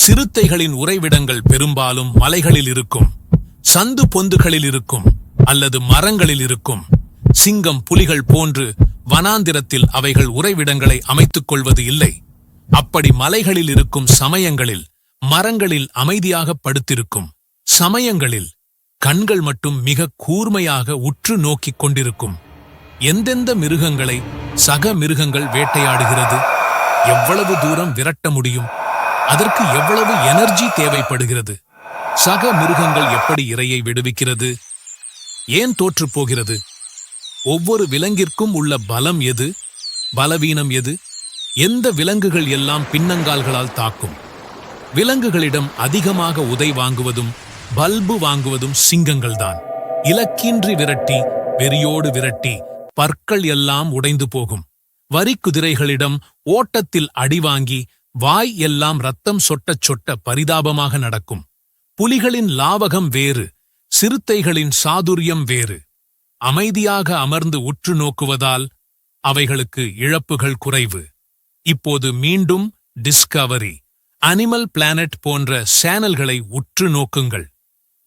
சிறுத்தைகளின் உறைவிடங்கள் பெரும்பாலும் மலைகளில் இருக்கும், சந்து பொந்துகளில் இருக்கும் அல்லது மரங்களில் இருக்கும். சிங்கம், புலிகள் போன்று வனாந்திரத்தில் அவைகள் உறைவிடங்களை அமைத்துக் கொள்வது இல்லை. அப்படி மலைகளில் இருக்கும் சமயங்களில் மரங்களில் அமைதியாக படுத்திருக்கும். சமயங்களில் கண்கள் மட்டும் மிக கூர்மையாக உற்று நோக்கிக் கொண்டிருக்கும். எந்தெந்த மிருகங்களை சக மிருகங்கள் வேட்டையாடுகிறது, எவ்வளவு தூரம் விரட்ட முடியும், அதற்கு எவ்வளவு எனர்ஜி தேவைப்படுகிறது, சக மிருகங்கள் எப்படி இரையை விடுவிக்கிறது, ஏன் தோற்றுப் போகிறது, ஒவ்வொரு விலங்கிற்கும் உள்ள பலம் எது, பலவீனம் எது, எந்த விலங்குகள் எல்லாம் பின்னங்கால்களால் தாக்கும். விலங்குகளிடம் அதிகமாக உதை வாங்குவதும் பல்பு வாங்குவதும் சிங்கங்கள்தான். இலக்கின்றி விரட்டி, வெறியோடு விரட்டி பற்கள் எல்லாம் உடைந்து போகும். வரிக்குதிரைகளிடம் ஓட்டத்தில் அடிவாங்கி வாய் எல்லாம் ரத்தம் சொட்டச் சொட்ட பரிதாபமாக நடக்கும். புலிகளின் லாவகம் வேறு, சிறுத்தைகளின் சாதுரியம் வேறு. அமைதியாக அமர்ந்து உற்று நோக்குவதால் அவைகளுக்கு இழப்புகள் குறைவு. இப்போது மீண்டும் டிஸ்கவரி, அனிமல் பிளானட் போன்ற சேனல்களை உற்று நோக்குங்கள்.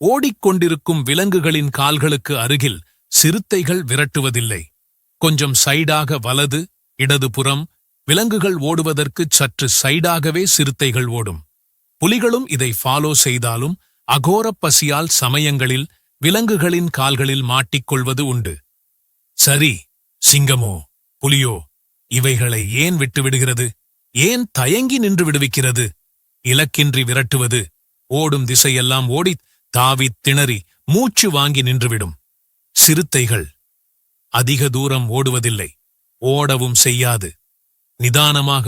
ஓடிக்கொண்டிருக்கும் விலங்குகளின் கால்களுக்கு அருகில் சிறுத்தைகள் விரட்டுவதில்லை. கொஞ்சம் சைடாக வலது இடதுபுறம் விலங்குகள் ஓடுவதற்கு சற்று சைடாகவே சிறுத்தைகள் ஓடும். புலிகளும் இதை ஃபாலோ செய்தாலும் அகோரப் பசியால் சமயங்களில் விலங்குகளின் கால்களில் மாட்டிக்கொள்வது உண்டு. சரி, சிங்கமோ புலியோ இவைகளை ஏன் விட்டுவிடுகிறது? ஏன் தயங்கி நின்று விடுவிக்கிறது? இலக்கின்றி விரட்டுவது, ஓடும் திசையெல்லாம் ஓடித் தாவித் திணறி மூச்சு வாங்கி நின்றுவிடும். சிறுத்தைகள் அதிக தூரம் ஓடுவதில்லை, ஓடவும் செய்யாது. நிதானமாக